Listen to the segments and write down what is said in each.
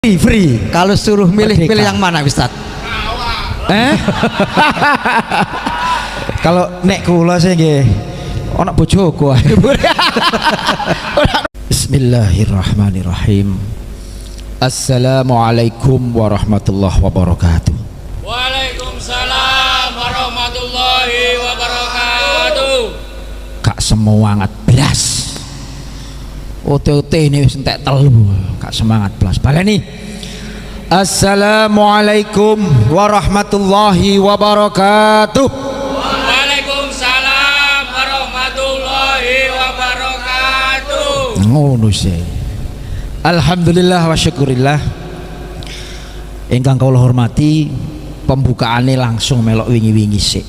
Free. Kalau suruh milih yang mana Ustaz? Kalau nek kula sih nggih ana bojoku. Bismillahirrahmanirrahim. Assalamualaikum warahmatullahi wabarakatuh. Waalaikumsalam warahmatullahi wabarakatuh. Kak semangat blas. OT ini wis entek telu. Kak semangat blas. Baleni. Assalamualaikum warahmatullahi wabarakatuh. Waalaikumsalam warahmatullahi wabarakatuh. Ngono sih. Alhamdulillah wa syukurillah. Ingkang kula hormati, pembukaannya langsung melok wingi-wingi sih.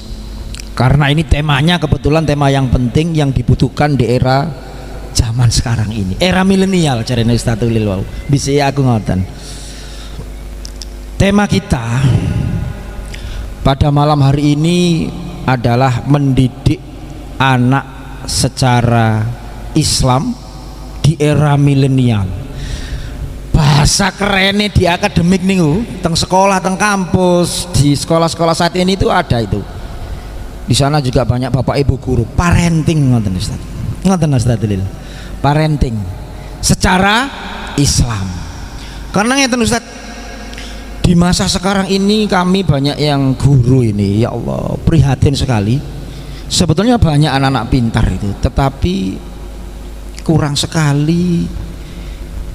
Karena ini temanya kebetulan tema yang penting yang dibutuhkan di era zaman sekarang ini. Era milenial jarene Ustaz Ulil wau. Bisa aku ngoten. Tema kita pada malam hari ini adalah mendidik anak secara Islam di era milenial. Bahasa kerennya di akademik nih, teng sekolah, teng kampus, di sekolah-sekolah saat ini itu ada itu. Di sana juga banyak bapak ibu guru parenting, ngoten Ustaz. Ngoten Ustaz Lil. Parenting secara Islam. Karena ngeten Ustaz, di masa sekarang ini kami banyak yang guru ini, ya Allah, prihatin sekali. Sebetulnya banyak anak-anak pintar itu, tetapi kurang sekali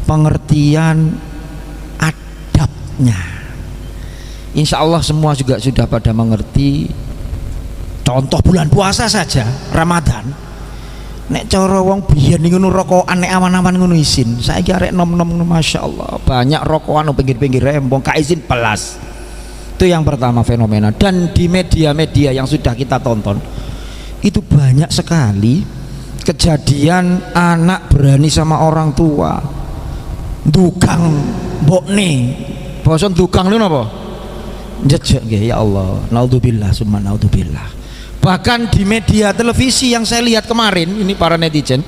pengertian adabnya. Insya Allah semua juga sudah pada mengerti. Contoh bulan puasa saja, Ramadan. Nek cara wong biyen ngono rokokan nek aman-aman ngono isin. Saiki arek nom-nom Masya Allah, banyak rokokan pinggir-pinggir rembong ka izin pelas. Itu yang pertama fenomena. Dan di media-media yang sudah kita tonton itu banyak sekali kejadian anak berani sama orang tua dukang mbokne. Basa dukang lho napa? Jejeg nggih ya Allah. Naudzubillah summa naudzubillah. Bahkan di media televisi yang saya lihat kemarin ini, para netizen,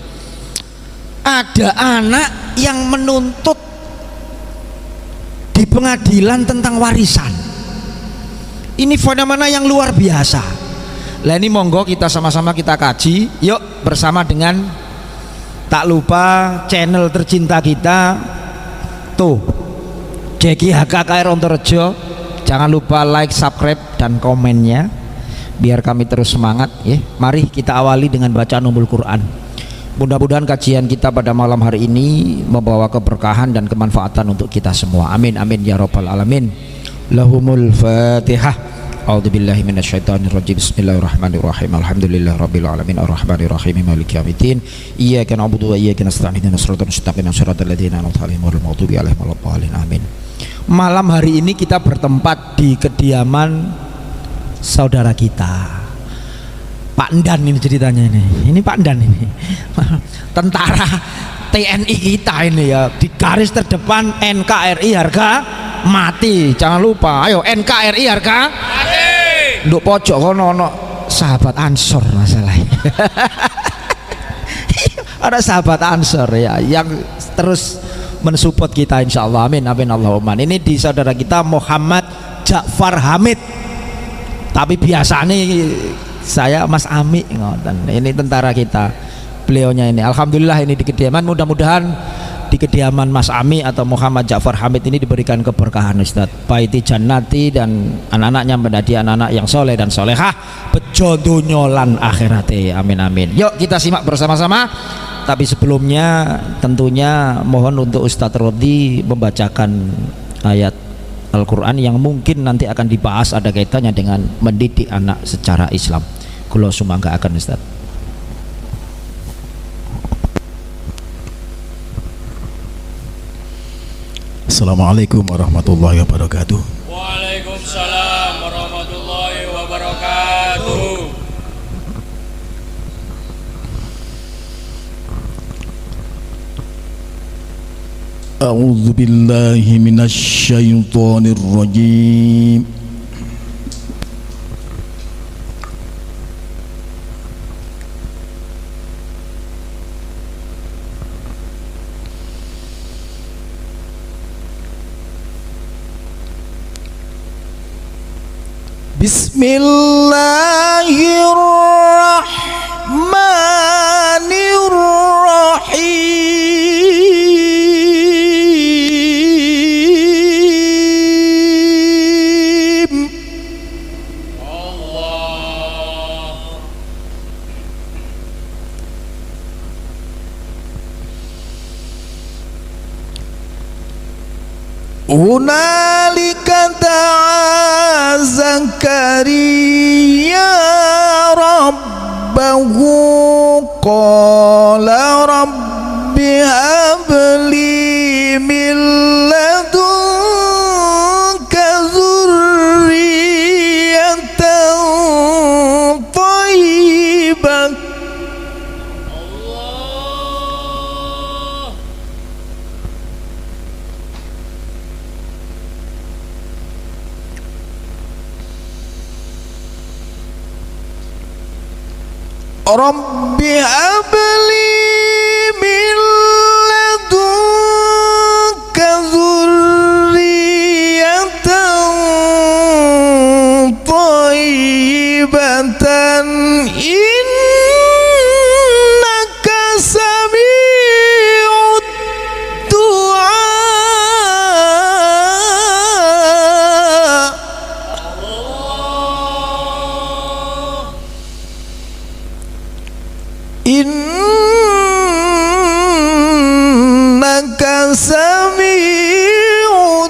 ada anak yang menuntut di pengadilan tentang warisan. Ini fenomena yang luar biasa. Lah ini monggo kita sama-sama kita kaji yuk bersama dengan, tak lupa channel tercinta kita tuh, JGHKKR Ontorejo. Jangan lupa like, subscribe dan komennya biar kami terus semangat ya. Mari kita awali dengan bacaan Ummul Quran. Mudah-mudahan kajian kita pada malam hari ini membawa keberkahan dan kemanfaatan untuk kita semua. Amin amin ya rabbal alamin. Lahumul Fatihah. A'udzubillahi minasyaitonirrajim. Bismillahirrahmanirrahim. Alhamdulillahirabbil alamin arrahmanir rahim maliki yaumiddin. Iyyaka na'budu wa iyyaka nasta'in ihdinas siratal mustaqim siratal ladzina an'amta 'alaihim ghairil maghdubi 'alaihim waladdallin. Amin. Malam hari ini kita bertempat di kediaman saudara kita Pak Ndan. Ini ceritanya ini Pak Ndan ini tentara TNI kita ini ya, di garis terdepan NKRI harga mati. Jangan lupa, ayo NKRI harga mati. Nduk pojok kono ono sahabat Ansor masalahnya. Ada sahabat Ansor ya yang terus mensupport kita insyaallah. Amin amin Allahumma. Ini di saudara kita Muhammad Ja'far Hamid, tapi biasanya saya Mas Ami ngoten. Ini tentara kita, beliaunya ini. Alhamdulillah ini di kediaman, mudah-mudahan di kediaman Mas Ami atau Muhammad Ja'far Hamid ini diberikan keberkahan Ustaz, baiti jannati, dan anak-anaknya menjadi anak-anak yang soleh dan solehah, bejo dunya lan akhirate. Amin amin. Yuk kita simak bersama-sama. Tapi sebelumnya tentunya mohon untuk Ustadz Rodi membacakan ayat Al-Quran yang mungkin nanti akan dibahas, ada kaitannya dengan mendidik anak secara Islam. Kulo sumangga akan Ustaz. Assalamualaikum warahmatullahi wabarakatuh. Waalaikumsalam warahmatullahi wabarakatuh. A'udzu billahi minasy syaithanir rajim. Bismillahirrahmanirrahim. Hunalika da'a Zakaria rabbahu qala rabbi habli min ladunka dzurriyyatan thayyibah. Rabbi habli min ladunka dzurriyyatan thayyibatan innaka sami'ud du'a. Innaka sami'ud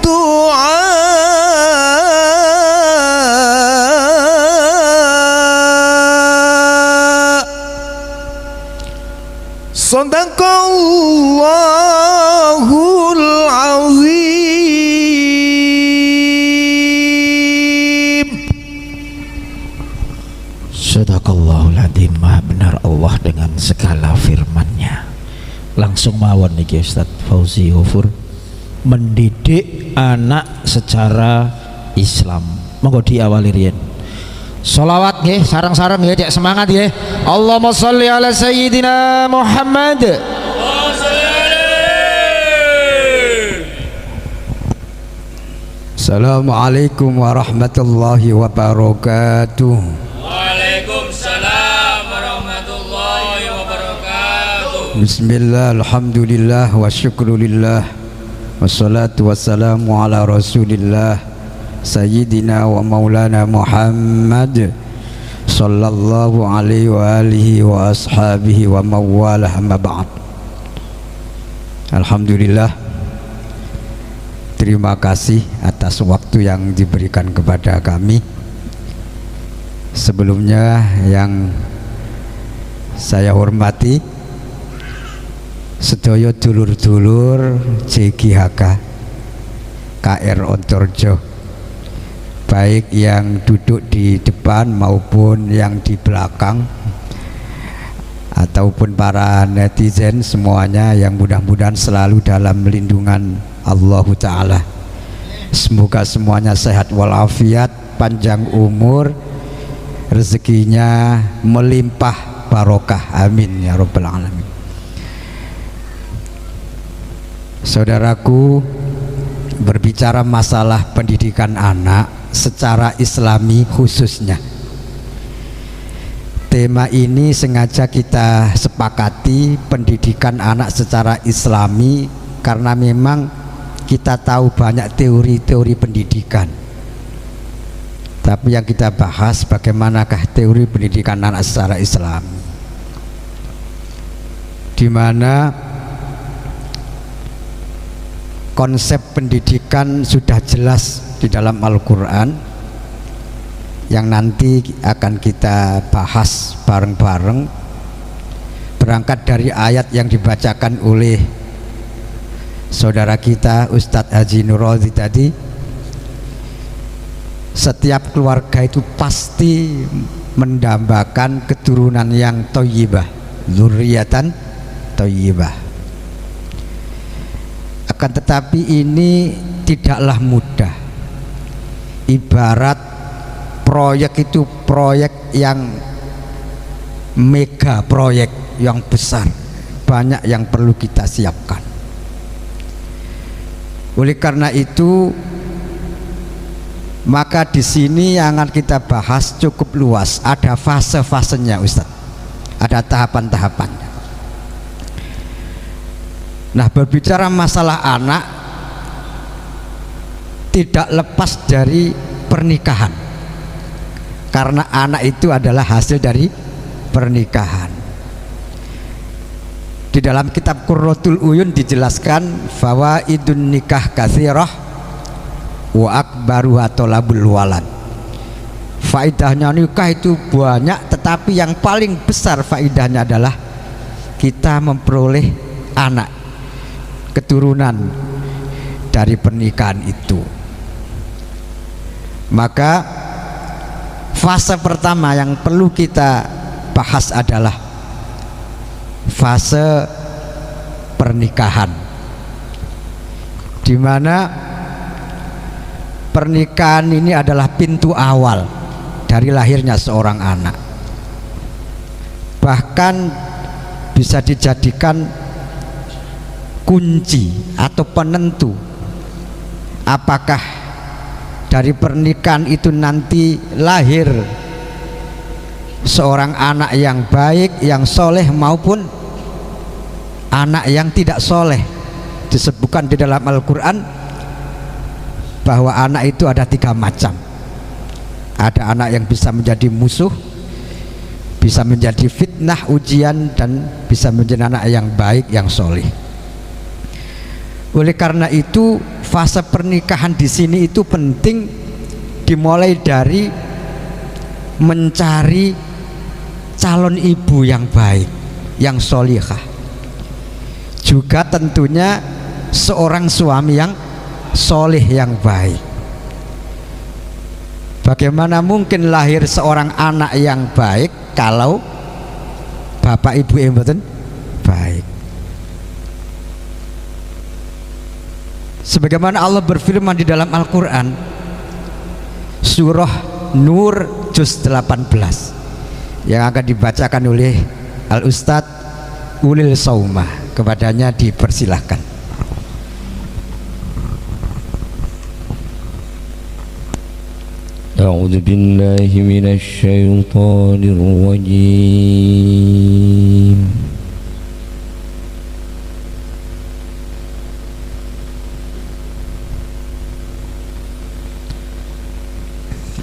du'a. Sadaqallahul azim. Sadaqallahul adzim. Maha benar Allah dengan segala firman-Nya. Langsung mawon niki Ustaz Fauzi Ghafur, mendidik anak secara Islam. Monggo diawali riyen. Sholawat nggih, sareng-sareng nggih, cek semangat nggih. Allahumma sholli ala sayyidina Muhammad. Assalamualaikum warahmatullahi wabarakatuh. Waalaikumsalam warahmatullahi wabarakatuh. Bismillah, alhamdulillah, wa syukrulillah, wassalatu wassalamu ala rasulillah Sayyidina wa maulana Muhammad sallallahu alaihi wa alihi wa ashabihi wa mawalah, amma ba'd. Alhamdulillah, terima kasih atas waktu yang diberikan kepada kami. Sebelumnya yang saya hormati sedaya dulur-dulur JGHK KR Ontorjo, baik yang duduk di depan maupun yang di belakang, ataupun para netizen semuanya, yang mudah-mudahan selalu dalam lindungan Allah Ta'ala. Semoga semuanya sehat walafiat, panjang umur, rezekinya melimpah barokah, amin ya rabbal alamin. Saudaraku, berbicara masalah pendidikan anak secara Islami khususnya, tema ini sengaja kita sepakati, pendidikan anak secara Islami, karena memang kita tahu banyak teori-teori pendidikan, tapi yang kita bahas bagaimanakah teori pendidikan anak secara Islami, di mana konsep pendidikan sudah jelas di dalam Al-Quran yang nanti akan kita bahas bareng-bareng, berangkat dari ayat yang dibacakan oleh saudara kita Ustadz Haji Nurodi tadi. Setiap keluarga itu pasti mendambakan keturunan yang thayyibah, dzurriyyatan thayyibah. Akan tetapi ini tidaklah mudah. Ibarat proyek itu proyek yang mega, proyek yang besar, banyak yang perlu kita siapkan. Oleh karena itu Maka di sini yang akan kita bahas cukup luas, ada fase-fasenya Ustaz, ada tahapan-tahapannya. Nah, berbicara masalah anak tidak lepas dari pernikahan, karena anak itu adalah hasil dari pernikahan. Di dalam kitab Qurratul Uyun dijelaskan fawaidun nikah katsirah wa akbaruha thalabul walad. Faidahnya nikah itu banyak, tetapi yang paling besar faidahnya adalah kita memperoleh anak, keturunan dari pernikahan itu. Maka fase pertama yang perlu kita bahas adalah fase pernikahan, di mana pernikahan ini adalah pintu awal dari lahirnya seorang anak. Bahkan bisa dijadikan kunci atau penentu apakah dari pernikahan itu nanti lahir seorang anak yang baik, yang soleh, maupun anak yang tidak soleh. Disebutkan di dalam Al-Quran bahwa anak itu ada 3 macam. Ada anak yang bisa menjadi musuh, bisa menjadi fitnah, ujian, dan bisa menjadi anak yang baik, yang soleh. Oleh karena itu fase pernikahan di sini itu penting, dimulai dari mencari calon ibu yang baik, yang solihah, juga tentunya seorang suami yang soleh, yang baik. Bagaimana mungkin lahir seorang anak yang baik kalau bapak ibu yang mboten baik? Sebagaimana Allah berfirman di dalam Al-Quran surah Nur juz 18 yang akan dibacakan oleh Al-Ustadz Ulil Saumah. Kepadanya dipersilahkan. أعوذ بالله من الشيطان الرجيم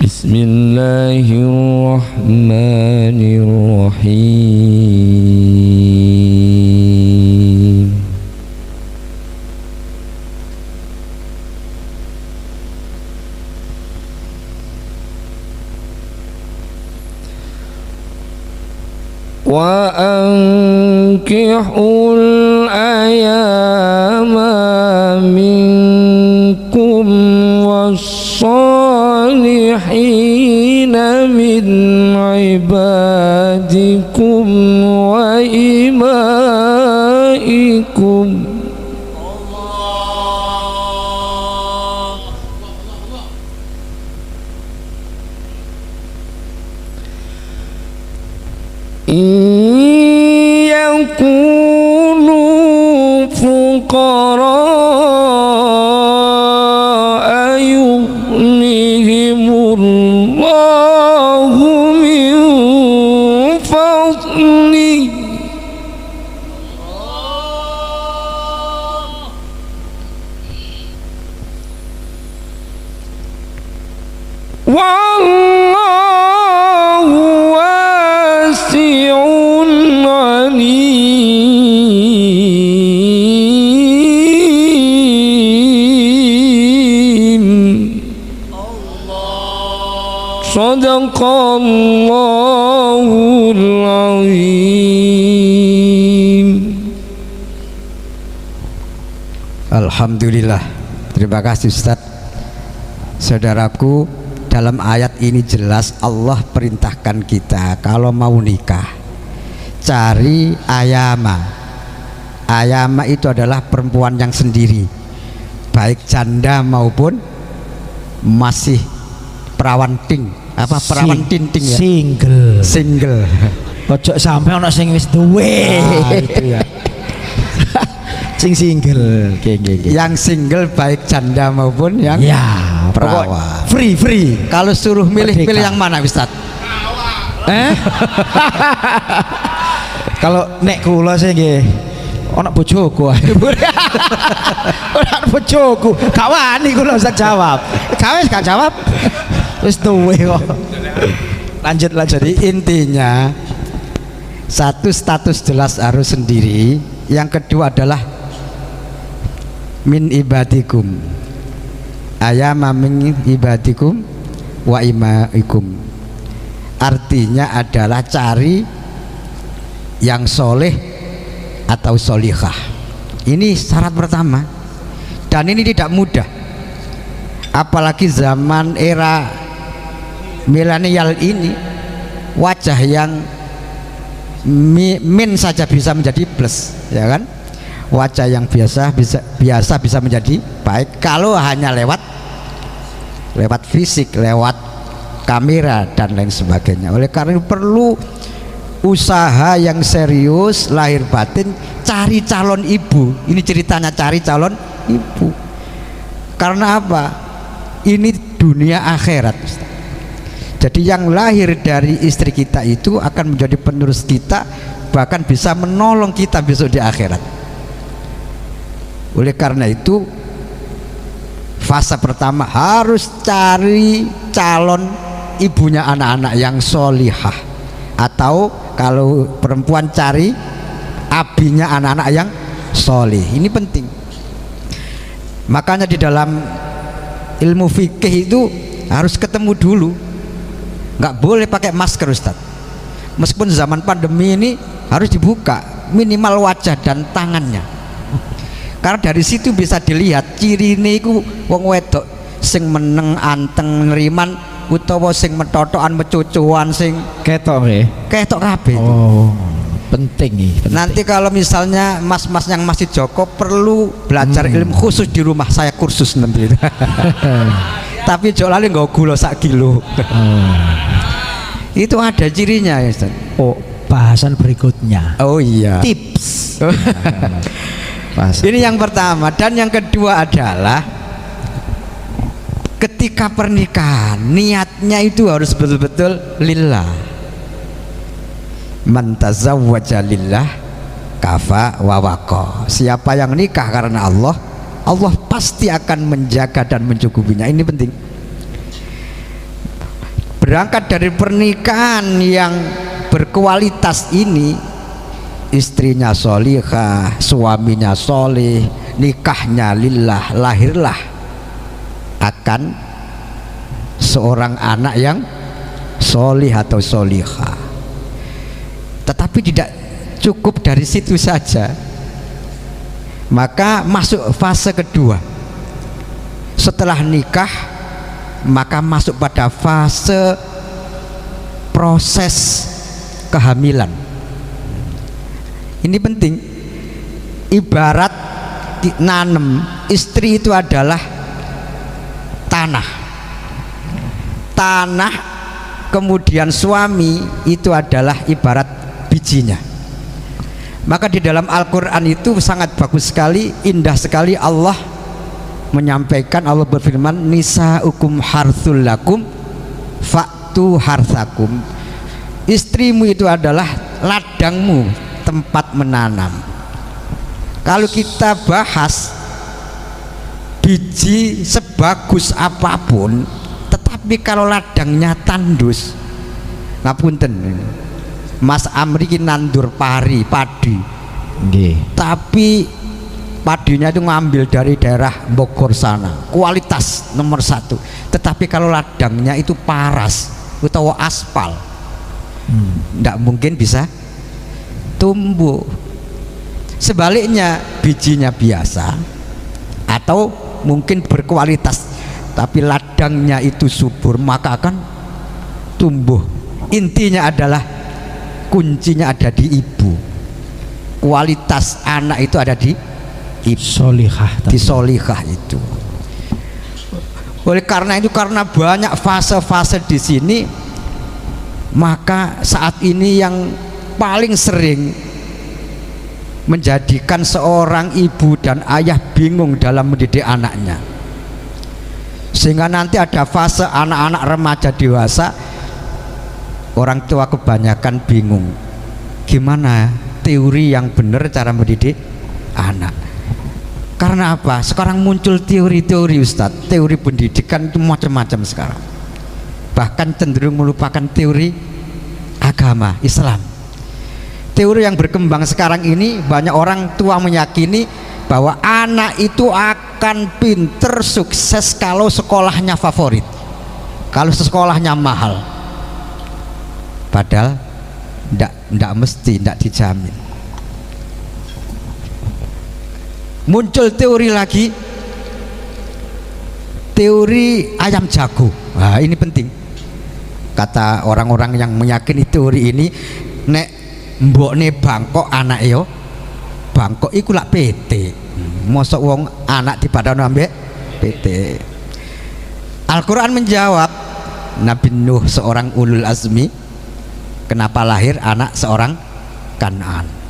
بسم الله الرحمن الرحيم وأنكحوا الأيام منكم والصالحين من عبادكم وإمائكم إن يكونوا فقراء يغنهم الله من فضله والله واسع عليم Sadaqallahul azim. Alhamdulillah, terima kasih Ustaz. Saudaraku, dalam ayat ini jelas Allah perintahkan kita kalau mau nikah cari ayama. Ayama itu adalah perempuan yang sendiri, baik janda maupun masih perawan ting, apa perawan tinting ya, single. Ojo sampai ono sing wis duwe. Itu ya. Sing single, yang single baik janda maupun yang ya Perawan. Free. Kalau suruh milih Merdeka. yang mana Ustaz? Kalau nek kula sih nggih ana bojoku. Ana bojoku. Gak wani kula Ustaz jawab. Gak jawab. Wis tuwe kok. Lanjut. Jadi intinya satu, status jelas harus sendiri. Yang kedua adalah min ibadikum, ayama min ibadikum wa imaikum. Artinya adalah cari yang soleh atau solihah. Ini syarat pertama, dan ini tidak mudah, apalagi zaman era milenial ini. Wajah yang min saja bisa menjadi plus, ya kan? Wajah yang biasa bisa menjadi baik kalau hanya lewat fisik, lewat kamera dan lain sebagainya. Oleh karena itu perlu usaha yang serius, lahir batin, cari calon ibu. Ini ceritanya cari calon ibu. Karena apa? Ini dunia akhirat, Ustaz. Jadi yang lahir dari istri kita itu akan menjadi penerus kita, bahkan bisa menolong kita besok di akhirat. Oleh karena itu fase pertama harus cari calon ibunya anak-anak yang solihah, atau kalau perempuan cari abinya anak-anak yang solih. Ini penting. Makanya di dalam ilmu fikih itu harus ketemu dulu. Nggak boleh pakai masker, Ustaz. Meskipun zaman pandemi ini harus dibuka minimal wajah dan tangannya, karena dari situ bisa dilihat cirine iku wong wedok sing meneng, anteng, neriman, utawa sing metotokan, mecucuan, sing Ketok nggih. ketok kabeh. Oh, penting nih. Nanti kalau misalnya mas-mas yang masih Joko perlu belajar ilmu khusus di rumah, saya kursus nanti. Tapi jok lali nggak gula sak kilo. Itu ada cirinya ya, Ustaz. Oh, bahasan berikutnya. Oh iya. Tips. Ini yang pertama, dan yang kedua adalah ketika pernikahan niatnya itu harus betul-betul lillah. Man tazawwaja lillah kafa wa waqa. Siapa yang nikah karena Allah, Allah pasti akan menjaga dan mencukupinya. Ini penting. Berangkat dari pernikahan yang berkualitas ini, istrinya solihah, suaminya solih, nikahnya lillah, lahirlah akan seorang anak yang solih atau solihah. Tetapi tidak cukup dari situ saja, maka masuk fase kedua. Setelah nikah, maka masuk pada fase proses kehamilan. Ini penting. Ibarat nanem, istri itu adalah tanah, kemudian suami itu adalah ibarat bijinya. Maka di dalam Al-Quran itu sangat bagus sekali, indah sekali. Allah menyampaikan, Allah berfirman, nisa'ukum harthul lakum fa'tu harthakum. Istrimu itu adalah ladangmu, tempat menanam. Kalau kita bahas biji sebagus apapun, tetapi kalau ladangnya tandus, ngapunten, Mas Amri ki nandur padi, tapi padinya itu ngambil dari daerah Bogor sana, kualitas nomor 1. Tetapi kalau ladangnya itu paras atau aspal, tidak mungkin bisa tumbuh. Sebaliknya bijinya biasa atau mungkin berkualitas, tapi ladangnya itu subur, maka akan tumbuh. Intinya adalah kuncinya ada di ibu. Kualitas anak itu ada di ibu, solihah, di solihah itu. Oleh karena itu, karena banyak fase-fase di sini, maka saat ini yang paling sering menjadikan seorang ibu dan ayah bingung dalam mendidik anaknya. sehingga nanti ada fase anak-anak remaja dewasa, orang tua kebanyakan bingung gimana teori yang benar cara mendidik anak. Karena apa? Sekarang muncul teori-teori Ustadz, teori pendidikan itu macam-macam sekarang, bahkan cenderung melupakan teori agama Islam. Teori yang berkembang sekarang ini, banyak orang tua meyakini bahwa anak itu akan pinter sukses kalau sekolahnya favorit, kalau sekolahnya mahal. Padahal tidak mesti, tidak dijamin. Muncul teori lagi, teori ayam jago. Nah, ini penting. Kata orang-orang yang meyakini teori ini, nek mbokne bangkok anak yo bangkok iku lak PT. Mosok wong anak dipadano ambek PT. Al-Quran menjawab, Nabi Nuh seorang ulul azmi, kenapa lahir anak seorang Kan'an.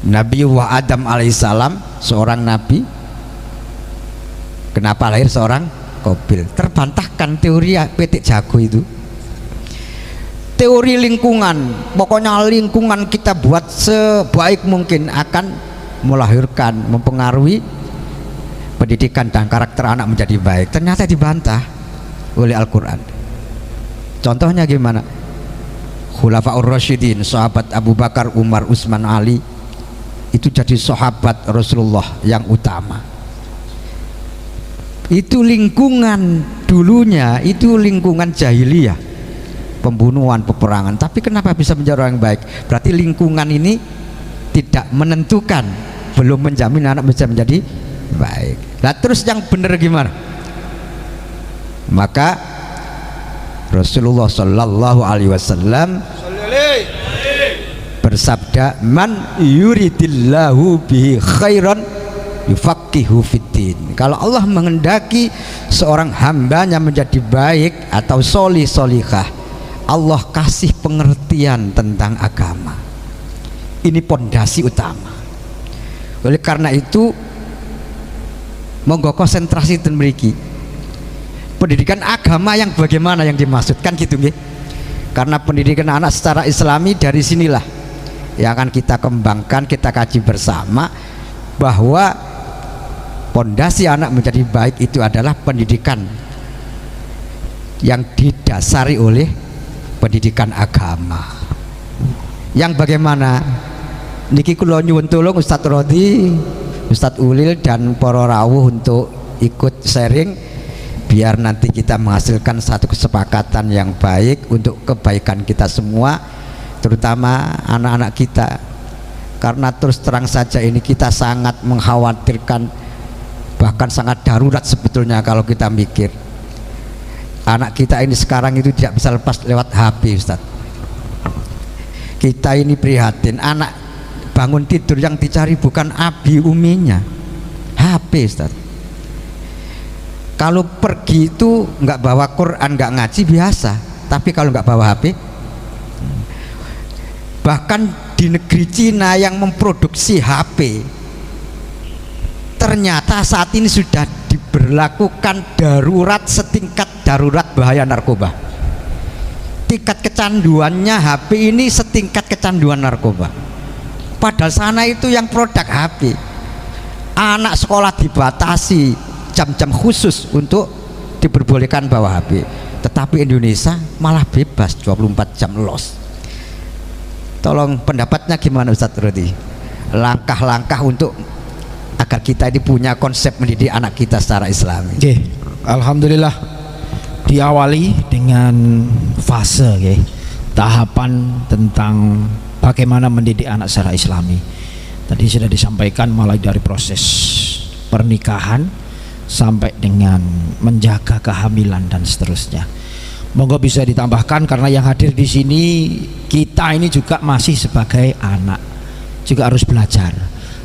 Nabi Adam alaihissalam seorang nabi, kenapa lahir seorang Qabil. Terbantahkan teori PT jago itu. Teori lingkungan, pokoknya lingkungan kita buat sebaik mungkin akan melahirkan, mempengaruhi pendidikan dan karakter anak menjadi baik. Ternyata dibantah oleh Al-Quran. Contohnya gimana? Khulafaur Rasyidin, sahabat Abu Bakar, Umar, Utsman, Ali, itu jadi sahabat Rasulullah yang utama. Itu lingkungan dulunya, itu lingkungan jahiliyah, pembunuhan, peperangan. Tapi kenapa bisa menjadi orang yang baik? Berarti lingkungan ini tidak menentukan, belum menjamin anak bisa menjadi baik. Nah terus yang benar gimana? Maka Rasulullah Shallallahu Alaihi Wasallam bersabda, man yuridillahu bihi khairan yufaqihu fiddin. Kalau Allah menghendaki seorang hambanya menjadi baik atau solih solihah, Allah kasih pengertian tentang agama. Ini pondasi utama. Oleh karena itu, monggo konsentrasi dan memiliki pendidikan agama yang bagaimana yang dimaksudkan gitu nggih. Karena pendidikan anak secara Islami dari sinilah yang akan kita kembangkan, kita kaji bersama, bahwa pondasi anak menjadi baik itu adalah pendidikan yang didasari oleh pendidikan agama. Yang bagaimana? Niki kula nyuwun tulung Ustadz Rodi, Ustadz Ulil dan para rawuh untuk ikut sharing, biar nanti kita menghasilkan satu kesepakatan yang baik untuk kebaikan kita semua, terutama anak-anak kita. Karena terus terang saja ini kita sangat mengkhawatirkan, bahkan sangat darurat sebetulnya kalau kita mikir anak kita ini sekarang itu tidak bisa lepas lewat HP Ustadz. Kita ini prihatin, anak bangun tidur yang dicari bukan abi uminya, HP Ustadz. Kalau pergi itu nggak bawa Quran, nggak ngaji biasa, tapi kalau nggak bawa HP, bahkan di negeri Cina yang memproduksi HP, ternyata saat ini sudah diberlakukan darurat, setingkat darurat bahaya narkoba. Tingkat kecanduannya HP ini setingkat kecanduan narkoba. Padahal sana itu yang produk HP. Anak sekolah dibatasi jam-jam khusus untuk diperbolehkan bawa HP, tetapi Indonesia malah bebas 24 jam los. Tolong pendapatnya gimana Ustadz Rodi? Langkah-langkah untuk agar kita ini punya konsep mendidik anak kita secara Islami. Oke, alhamdulillah diawali dengan fase tahapan tentang bagaimana mendidik anak secara Islami. Tadi sudah disampaikan mulai dari proses pernikahan sampai dengan menjaga kehamilan dan seterusnya. Monggo bisa ditambahkan, karena yang hadir di sini kita ini juga masih sebagai anak, juga harus belajar.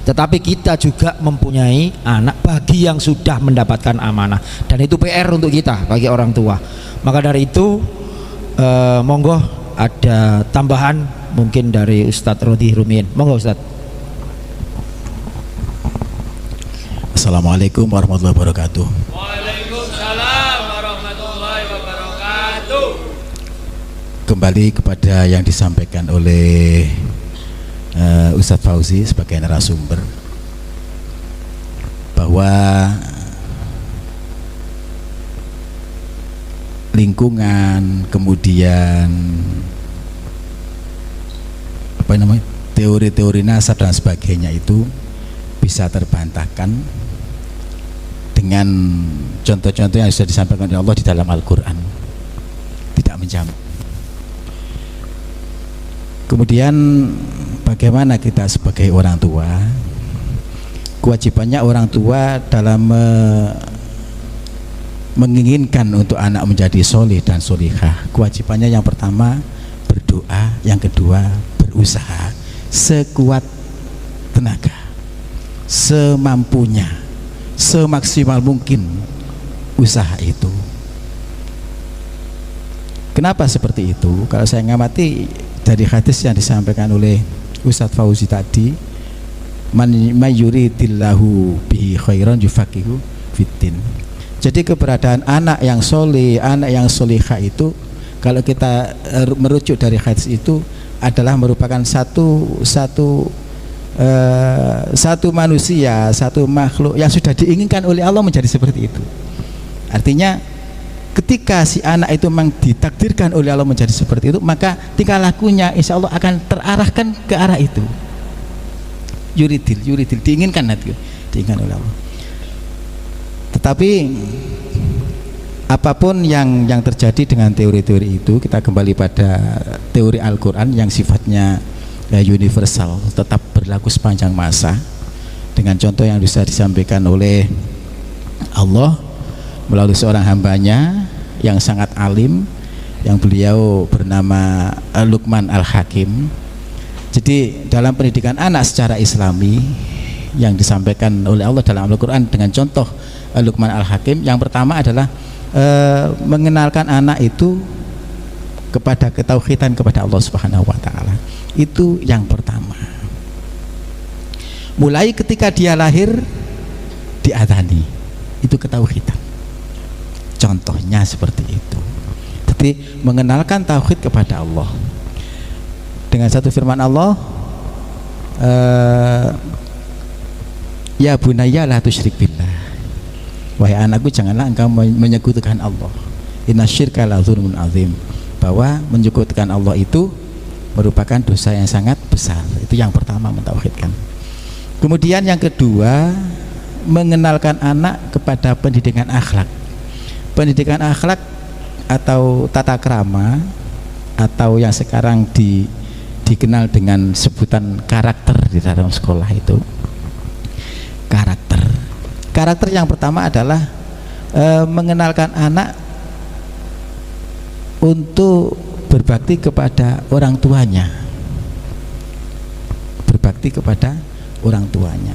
Tetapi kita juga mempunyai anak bagi yang sudah mendapatkan amanah, dan itu PR untuk kita bagi orang tua. Maka dari itu monggo ada tambahan mungkin dari Ustadz Rodi Rumiyin. Monggo Ustadz. Wassalamualaikum warahmatullahi wabarakatuh. Waalaikumsalam warahmatullahi wabarakatuh. Kembali kepada yang disampaikan oleh Ustadz Fauzi sebagai narasumber, bahwa lingkungan, kemudian teori-teori nasab dan sebagainya itu bisa terbantahkan dengan contoh-contoh yang sudah disampaikan oleh Allah di dalam Al-Quran, tidak menjamin. Kemudian bagaimana kita sebagai orang tua? Kewajibannya orang tua dalam menginginkan untuk anak menjadi solih dan solihah, kewajibannya yang pertama berdoa, yang kedua berusaha sekuat tenaga, semampunya, semaksimal mungkin usaha itu. Kenapa seperti itu? Kalau saya ngamati dari hadis yang disampaikan oleh Ustadz Fauzi tadi, man yuridillahu bihi khairan yufaqihu fiddin. Jadi keberadaan anak yang soleh, anak yang solihah itu, kalau kita merujuk dari hadis itu, adalah merupakan satu manusia, satu makhluk yang sudah diinginkan oleh Allah menjadi seperti itu. Artinya ketika si anak itu memang ditakdirkan oleh Allah menjadi seperti itu, maka tingkah lakunya insya Allah akan terarahkan ke arah itu. Yuridil diinginkan nanti, diinginkan oleh Allah. Tetapi apapun yang terjadi dengan teori-teori itu, kita kembali pada teori Al-Quran yang sifatnya universal, tetap berlaku sepanjang masa, dengan contoh yang bisa disampaikan oleh Allah melalui seorang hambanya yang sangat alim, yang beliau bernama Luqman Al-Hakim. Jadi dalam pendidikan anak secara Islami yang disampaikan oleh Allah dalam Al-Quran dengan contoh Luqman Al-Hakim, yang pertama adalah mengenalkan anak itu kepada ketauhidan kepada Allah Subhanahu wa taala. Itu yang pertama. Mulai ketika dia lahir diadani, itu ketauhidan. Contohnya seperti itu. Jadi mengenalkan tauhid kepada Allah dengan satu firman Allah, ya bunayya la tusyrik billah, wahai anakku janganlah engkau menyekutukan Allah, innasyirka la dzulmun azim, bahwa menyekutukan Allah itu merupakan dosa yang sangat besar. Itu yang pertama, mentauhidkan. Kemudian yang kedua, mengenalkan anak kepada pendidikan akhlak. Pendidikan akhlak atau tata krama, atau yang sekarang dikenal dengan sebutan karakter di dalam sekolah itu. Karakter yang pertama adalah mengenalkan anak untuk berbakti kepada orang tuanya, berbakti kepada orang tuanya.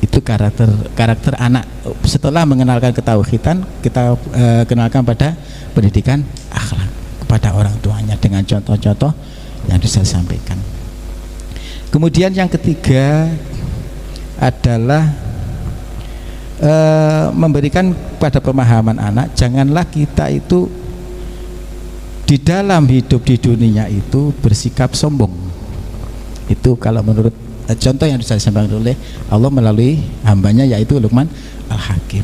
Itu karakter anak. Setelah mengenalkan ketauhidan, kita kenalkan pada pendidikan akhlak kepada orang tuanya dengan contoh-contoh yang bisa disampaikan. Kemudian yang ketiga adalah memberikan pada pemahaman anak, janganlah kita itu di dalam hidup di dunia itu bersikap sombong. Itu kalau menurut contoh yang disampaikan oleh Allah melalui hambanya, yaitu Luqman Al-Hakim.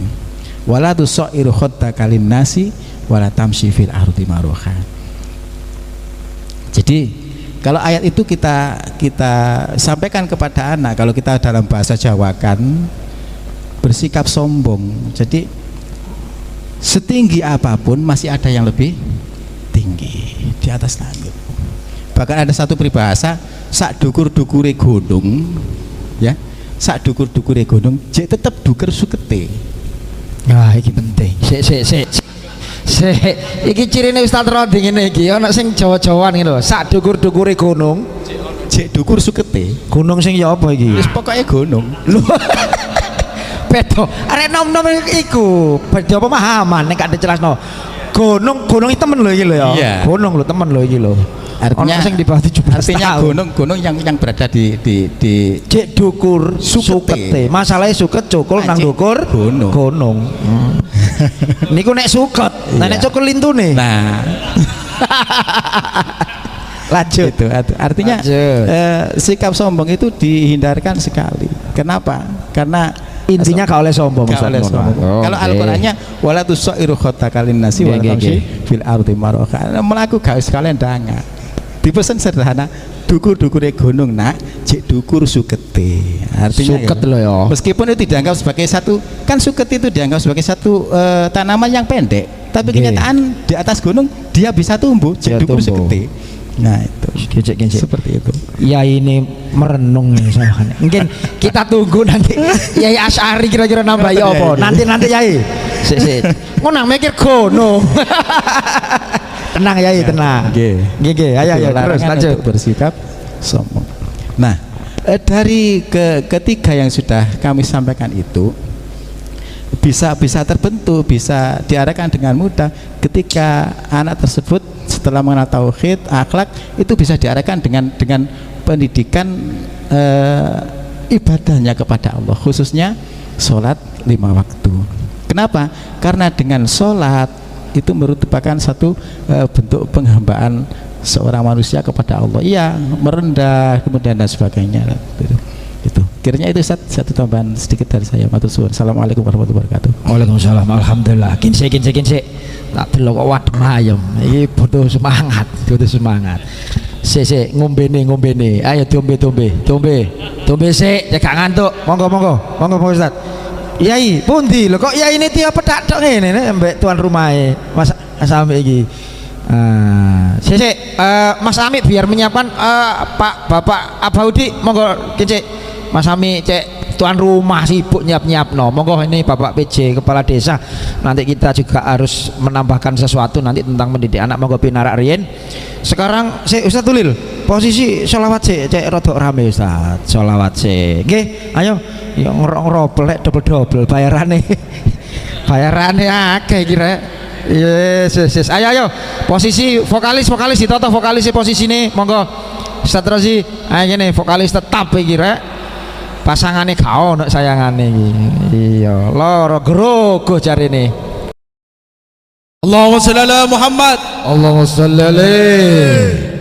Wala tusairu khaddaka lin-nasi wala tamshi fil ardi maruha. Jadi kalau ayat itu kita sampaikan kepada anak, kalau kita dalam bahasa Jawa kan bersikap sombong. Jadi setinggi apapun masih ada yang lebih tinggi di atas langit. Bahkan ada satu peribahasa, sak dukur-dukure gunung, ya, sak dukur-dukure gunung jek tetep duker sukete. Nah, iki penting. Iki cirine Ustaz Rodi ngene iki, ana sing Jawa-Jawaan iki lho, sak dukur-dukure gunung Jek dukur sukete. gunung sing ya apa iki? Wis pokoke gunung. Beda. Arek nom-nom iku beda pemahaman nek gak dijelasno. Gunung iki temen lho iki lho ya. Iya. Gunung lho temen lho iki lho. Artinya Ono sing di bawah 17 artinya tahun. gunung-gunung yang berada di Cek dukur sukete. Masalahnya suket cukul nang Cek dukur gunung. gunung. Niku nek suket, nek cukul lintune. Nah, Lanjut. itu artinya Lanjut. sikap sombong itu dihindarkan sekali. Kenapa? Karena Intinya gak oleh sombong Gak Ustaz oleh Mono. sombong. Oh, Kalau oke. Al-Qur'annya wala tusairu khotakalin nasi Nggih, wala nggih, tamshi nggih. fil ardi maroka. Melaku gawe sekalian danga. Dipesan sederhana, dukur-dukure gunung nak, cek dukur sukete. Artinya Suket gitu. loh ya. Meskipun itu dianggap sebagai satu, kan suket itu dianggap sebagai satu tanaman yang pendek, tapi Nggih. kenyataan di atas gunung dia bisa tumbuh, Dia cek dukur tumbuh. sukete. Nah itu Gecek-gecek. seperti itu. Ya ini merenung ya sama. Mungkin kita tunggu nanti Yai Asy'ari kira-kira nambah ya apa? Nanti Yai. Sik. Ngono mikir gono. Tenang Yai, tenang. Nggih. Ayo terus Larangan lanjut. untuk bersikap sombong. Nah, dari ketiga yang sudah kami sampaikan itu bisa terbentuk, bisa diarahkan dengan mudah ketika anak tersebut setelah mengenal tauhid, akhlak, itu bisa diarahkan dengan pendidikan ibadahnya kepada Allah, khususnya sholat 5 waktu. Kenapa? Karena dengan sholat itu merupakan satu bentuk penghambaan seorang manusia kepada Allah. Iya, merendah kemudian dan sebagainya. Itu kiranya itu satu tambahan sedikit dari saya. Matur suwun. Assalamualaikum warahmatullahi wabarakatuh. Waalaikumsalam. Alhamdulillah. Kinse. Tak delok kok wadem ayam. Iki butuh semangat. Sik ngombene. Ayo tombe sik, cek gak ngantuk. Monggo Ustaz. Yai, pundi lho kok Yai ini tiap pedak tok ngene nek mbek tuan rumahe. Mas Ami iki. Sik, Mas Ami biar menyiapkan Pak Bapak Abaudi, monggo kecik. Mas Ami cek tuan rumah sibuk nyiap no. Monggo ini Bapak PJ kepala desa. Nanti kita juga harus menambahkan sesuatu nanti tentang mendidik anak. Monggo pinarak riyen. Sekarang Ustaz Tulil, posisi sholawat cek rodok rame Ustaz. Sholawat nggih, ayo ya ngerok-ngerok double bayarane. Bayarane akeh kira. Yes. Ayo. Posisi vokalis ditoto vokalis posisine. Monggo Ustaz Rozi. Ayo ngene vokalis tetap iki rek. Pasangane gak ono sayangane iki. Iya, lara grogo jarine. Allahumma shalli ala Muhammad. Allahumma shalli alaihi